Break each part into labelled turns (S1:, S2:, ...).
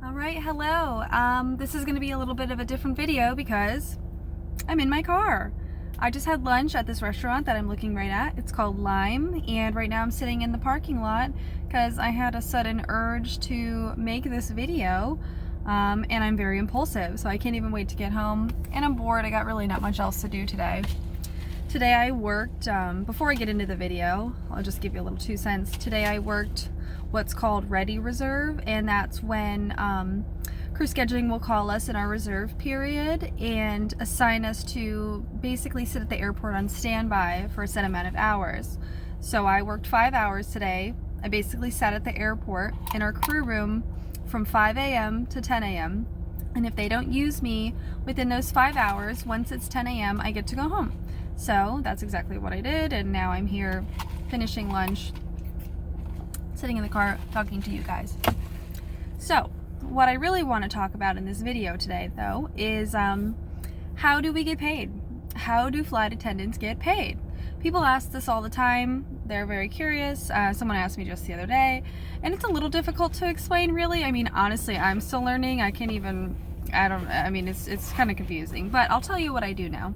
S1: All right, hello. This is going to be a little bit of a different video because I'm in my car. I just had lunch at this restaurant that I'm looking right at. It's called Lime, and right now I'm sitting in the parking lot because I had a sudden urge to make this video, and I'm very impulsive, so I can't even wait to get home, and I'm bored. I got really not much else to do today. Today I worked, before I get into the video, I'll just give you a little 2 cents. Today I worked what's called Ready Reserve, and that's when crew scheduling will call us in our reserve period and assign us to basically sit at the airport on standby for a set amount of hours. So I worked 5 hours today. I basically sat at the airport in our crew room from 5 a.m. to 10 a.m. and if they don't use me within those 5 hours, once it's 10 a.m. I get to go home. So that's exactly what I did, and now I'm here finishing lunch, sitting in the car talking to you guys. So what I really want to talk about in this video today though is how do we get paid? How do flight attendants get paid? People ask this all the time. They're very curious. Someone asked me just the other day, and it's a little difficult to explain, really. I mean, honestly, I'm still learning. I mean, it's kind of confusing, but I'll tell you what I do now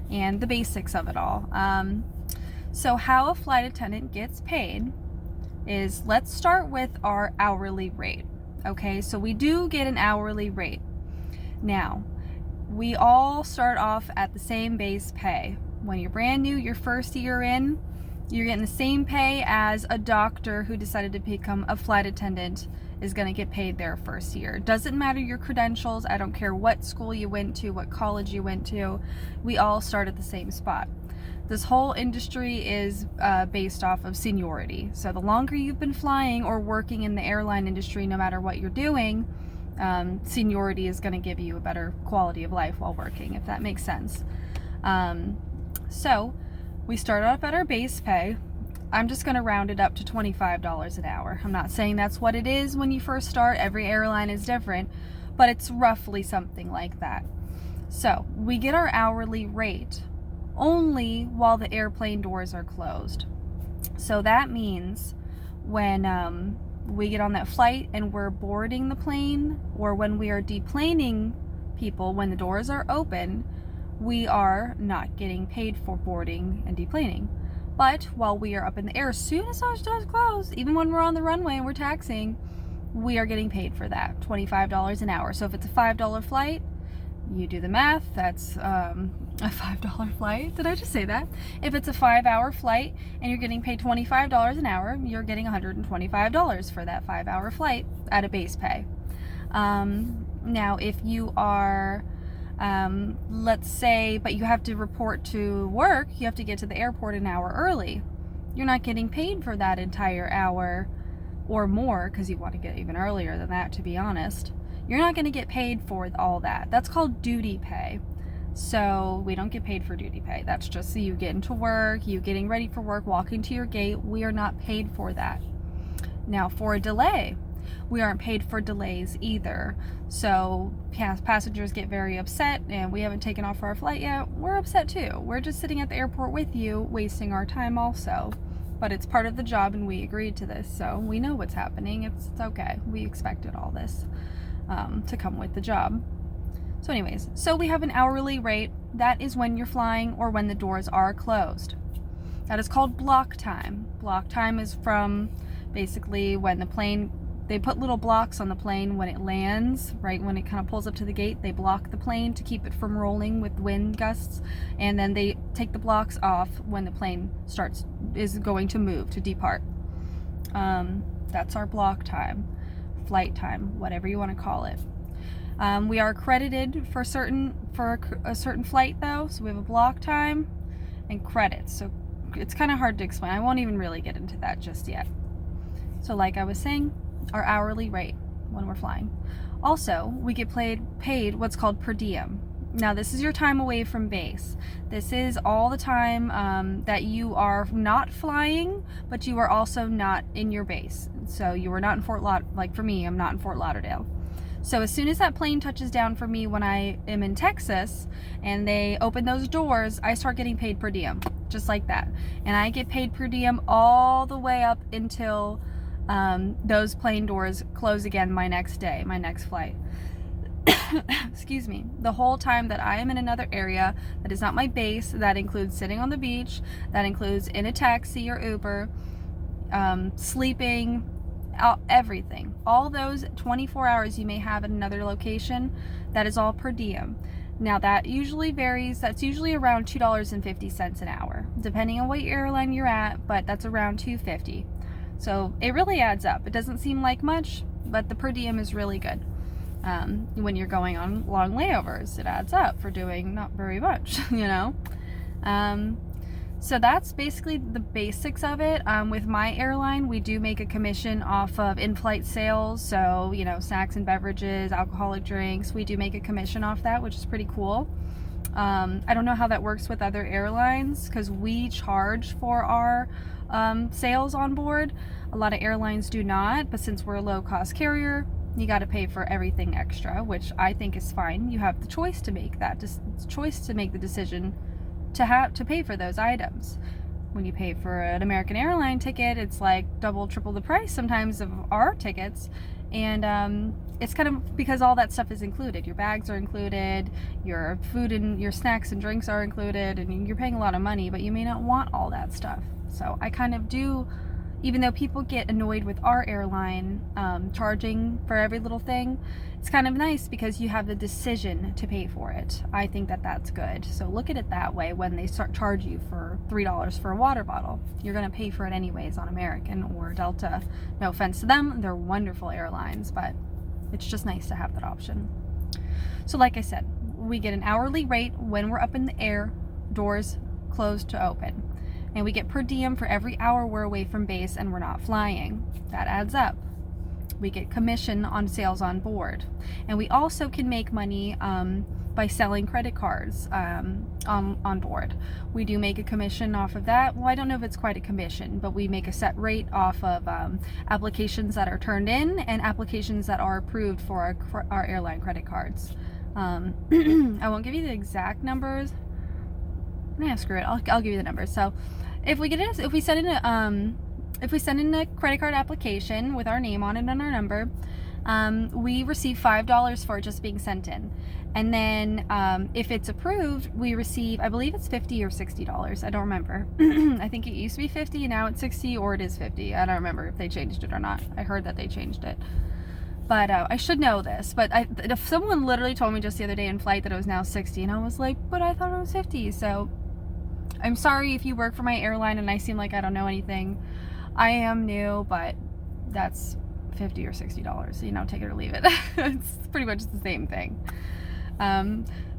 S1: and the basics of it all. So how a flight attendant gets paid is, let's start with our hourly rate. Okay, so we do get an hourly rate. Now, we all start off at the same base pay. When you're brand new, your first year in, you're getting the same pay as a doctor who decided to become a flight attendant is going to get paid their first year. Doesn't matter your credentials. I don't care what school you went to, what college you went to. We all start at the same spot. This whole industry is based off of seniority. So the longer you've been flying or working in the airline industry, no matter what you're doing, seniority is going to give you a better quality of life while working, if that makes sense. So we start off at our base pay. I'm just going to round it up to $25 an hour. I'm not saying that's what it is when you first start. Every airline is different, but it's roughly something like that. So we get our hourly rate only while the airplane doors are closed. So that means when we get on that flight and we're boarding the plane, or when we are deplaning people, when the doors are open, we are not getting paid for boarding and deplaning. But while we are up in the air, as soon as those doors close, even when we're on the runway and we're taxiing, we are getting paid for that, $25 an hour. So if it's a $5 flight, you do the math, that's a $5 flight. Did I just say that? If it's a 5-hour flight and you're getting paid $25 an hour, you're getting $125 for that 5-hour flight at a base pay. Now, if you are, let's say, but you have to report to work, you have to get to the airport an hour early. You're not getting paid for that entire hour or more, because you want to get even earlier than that, to be honest. You're not going to get paid for all that. That's called duty pay. So we don't get paid for duty pay. That's just you getting to work, you getting ready for work, walking to your gate. We are not paid for that. Now, for a delay, we aren't paid for delays either. So passengers get very upset and we haven't taken off for our flight yet. We're upset too. We're just sitting at the airport with you, wasting our time also. But it's part of the job and we agreed to this, so we know what's happening. It's okay. We expected all this to come with the job. So anyways, so we have an hourly rate. That is when you're flying or when the doors are closed. That is called block time. Block time is from basically when the plane, they put little blocks on the plane when it lands, right? When it kind of pulls up to the gate, they block the plane to keep it from rolling with wind gusts. And then they take the blocks off when the plane is going to move, to depart. That's our block time, flight time, whatever you want to call it. We are accredited for a certain flight though. So we have a block time and credits. So it's kind of hard to explain. I won't even really get into that just yet. So like I was saying, our hourly rate when we're flying. Also, we get paid what's called per diem. Now, this is your time away from base. This is all the time that you are not flying, but you are also not in your base. So you are not in Fort Lauderdale. Like for me, I'm not in Fort Lauderdale. So as soon as that plane touches down for me when I am in Texas and they open those doors, I start getting paid per diem, just like that. And I get paid per diem all the way up until those plane doors close again my next day, my next flight. Excuse me. The whole time that I am in another area that is not my base, that includes sitting on the beach, that includes in a taxi or Uber, sleeping, everything. All those 24 hours you may have at another location, that is all per diem. Now that usually varies. That's usually around $2.50 an hour, depending on what airline you're at, but that's around $2.50. So it really adds up. It doesn't seem like much, but the per diem is really good. When you're going on long layovers, it adds up for doing not very much, you know? So that's basically the basics of it. With my airline, we do make a commission off of in-flight sales. So, you know, snacks and beverages, alcoholic drinks, we do make a commission off that, which is pretty cool. I don't know how that works with other airlines, because we charge for our sales on board. A lot of airlines do not, but since we're a low-cost carrier, you got to pay for everything extra, which I think is fine. You have the choice to make that choice to make the decision to pay for those items. When you pay for an American airline ticket, it's like double, triple the price sometimes of our tickets, and it's kind of because all that stuff is included. Your bags are included, your food and your snacks and drinks are included, and you're paying a lot of money, but you may not want all that stuff. So I kind of do. Even though people get annoyed with our airline charging for every little thing, it's kind of nice because you have the decision to pay for it. I think that that's good. So look at it that way. When they start charge you for $3 for a water bottle, you're going to pay for it anyways on American or Delta. No offense to them, they're wonderful airlines, but it's just nice to have that option. So like I said, we get an hourly rate when we're up in the air, doors closed to open. And we get per diem for every hour we're away from base and we're not flying. That adds up. We get commission on sales on board. And we also can make money by selling credit cards on board. We do make a commission off of that. Well, I don't know if it's quite a commission, but we make a set rate off of applications that are turned in and applications that are approved for our airline credit cards. I won't give you the exact numbers. Yeah, screw it. I'll give you the numbers. So, if we send in a credit card application with our name on it and our number, we receive $5 for it just being sent in. And then if it's approved, we receive, I believe it's $50 or $60. I don't remember. I think it used to be $50 and now it's $60, or it is $50. I don't remember if they changed it or not. I heard that they changed it. But I should know this. But if someone literally told me just the other day in flight that it was now $60, and I was like, but I thought it was $50. So I'm sorry if you work for my airline and I seem like I don't know anything. I am new, but that's $50 or $60. You know, take it or leave it. It's pretty much the same thing.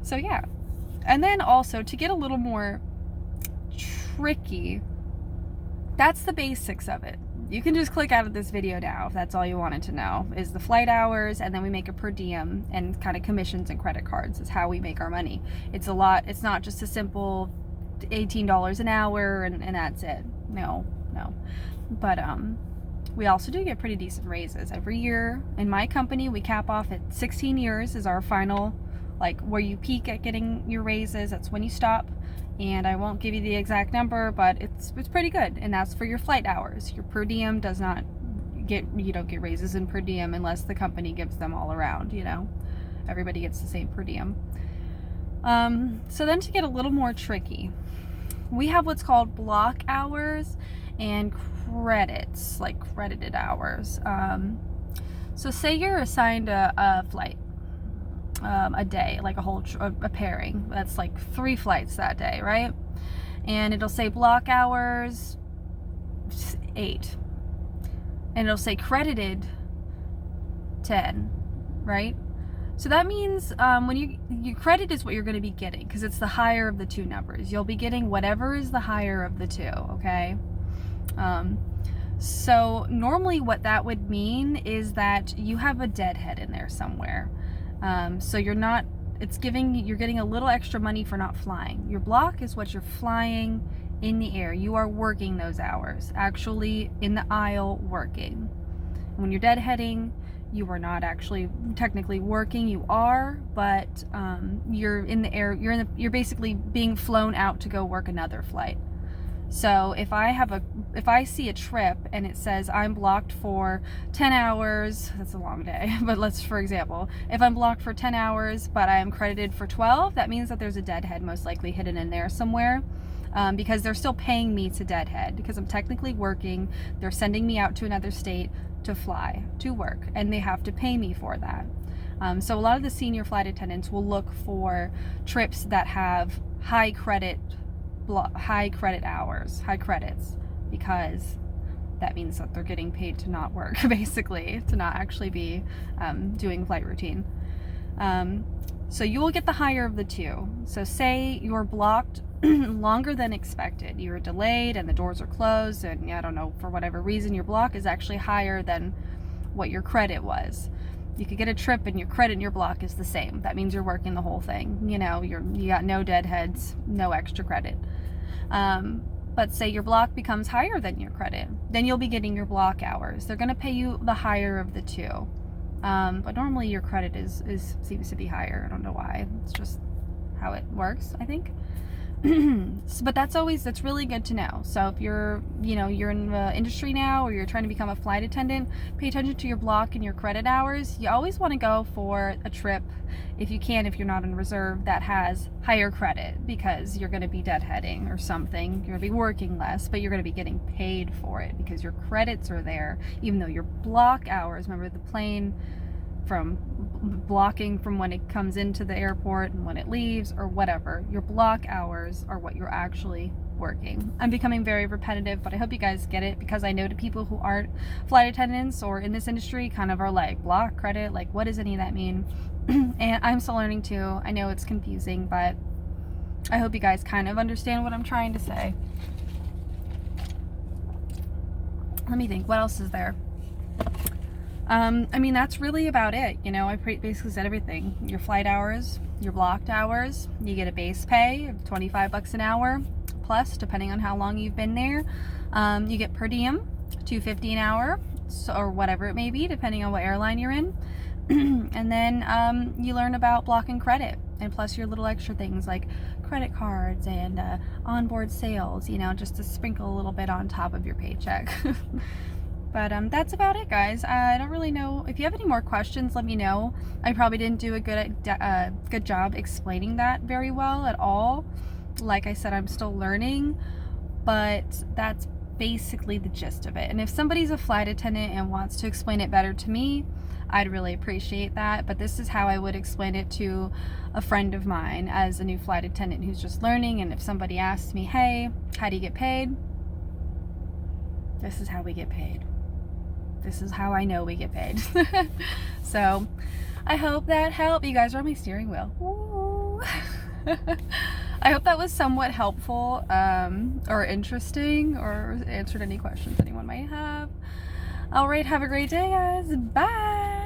S1: So yeah. And then also, to get a little more tricky, that's the basics of it. You can just click out of this video now if that's all you wanted to know, is the flight hours, and then we make a per diem, and kind of commissions and credit cards is how we make our money. It's a lot. It's not just a simple $18 an hour and that's it. No. But we also do get pretty decent raises every year. In my company, we cap off at 16 years is our final, like, where you peak at getting your raises. That's when you stop. And I won't give you the exact number, but it's pretty good. And that's for your flight hours. Your per diem does not you don't get raises in per diem unless the company gives them all around, you know. Everybody gets the same per diem. So then, to get a little more tricky, we have what's called block hours and credits, like credited hours. So say you're assigned a flight, a day, like a pairing. That's like 3 flights that day, right? And it'll say block hours 8, and it'll say credited 10, right? So that means when you credit is what you're going to be getting, because it's the higher of the 2 numbers. You'll be getting whatever is the higher of the 2, okay? So normally what that would mean is that you have a deadhead in there somewhere. So you're getting a little extra money for not flying. Your block is what you're flying in the air. You are working those hours, actually in the aisle working. When you're deadheading, you are not actually technically working. You are, but you're in the air. You're basically being flown out to go work another flight. So if I see a trip and it says I'm blocked for 10 hours, that's a long day, but for example, if I'm blocked for 10 hours, but I am credited for 12, that means that there's a deadhead most likely hidden in there somewhere. Because they're still paying me to deadhead because I'm technically working. They're sending me out to another state to fly, to work, and they have to pay me for that. So a lot of the senior flight attendants will look for trips that have high credit hours, high credits, because that means that they're getting paid to not work, basically, to not actually be doing flight routine. So you will get the higher of the two. So say you're blocked longer than expected. You were delayed and the doors are closed, and I don't know, for whatever reason, your block is actually higher than what your credit was. You could get a trip and your credit and your block is the same. That means you're working the whole thing. You got no deadheads, no extra credit. But say your block becomes higher than your credit, then you'll be getting your block hours. They're going to pay you the higher of the two. But normally your credit seems to be higher. I don't know why. It's just how it works, I think. But that's really good to know. So if you're in the industry now, or you're trying to become a flight attendant, pay attention to your block and your credit hours. You always want to go for a trip, if you can, if you're not in reserve, that has higher credit, because you're going to be deadheading or something. You're going to be working less, but you're going to be getting paid for it because your credits are there, even though your block hours, remember the plane from blocking from when it comes into the airport and when it leaves or whatever, your block hours are what you're actually working. I'm becoming very repetitive, but I hope you guys get it, because I know the people who aren't flight attendants or in this industry kind of are like, block, credit, like what does any of that mean? And I'm still learning too. I know it's confusing, but I hope you guys kind of understand what I'm trying to say. Let me think, what else is there? I mean, that's really about it. I basically said everything. Your flight hours, your blocked hours, you get a base pay of $25 an hour, plus, depending on how long you've been there. You get per diem, $2.50 an hour, or whatever it may be, depending on what airline you're in. And then you learn about block and credit, and plus your little extra things like credit cards and onboard sales, just to sprinkle a little bit on top of your paycheck. But that's about it, guys. I don't really know. If you have any more questions, let me know. I probably didn't do a good job explaining that very well at all. Like I said, I'm still learning, but that's basically the gist of it. And if somebody's a flight attendant and wants to explain it better to me, I'd really appreciate that. But this is how I would explain it to a friend of mine as a new flight attendant who's just learning. And if somebody asks me, hey, how do you get paid? This is how we get paid. This is how I know we get paid. So I hope that helped. You guys are on my steering wheel. Ooh. I hope that was somewhat helpful, or interesting, or answered any questions anyone might have. All right, have a great day, guys. Bye.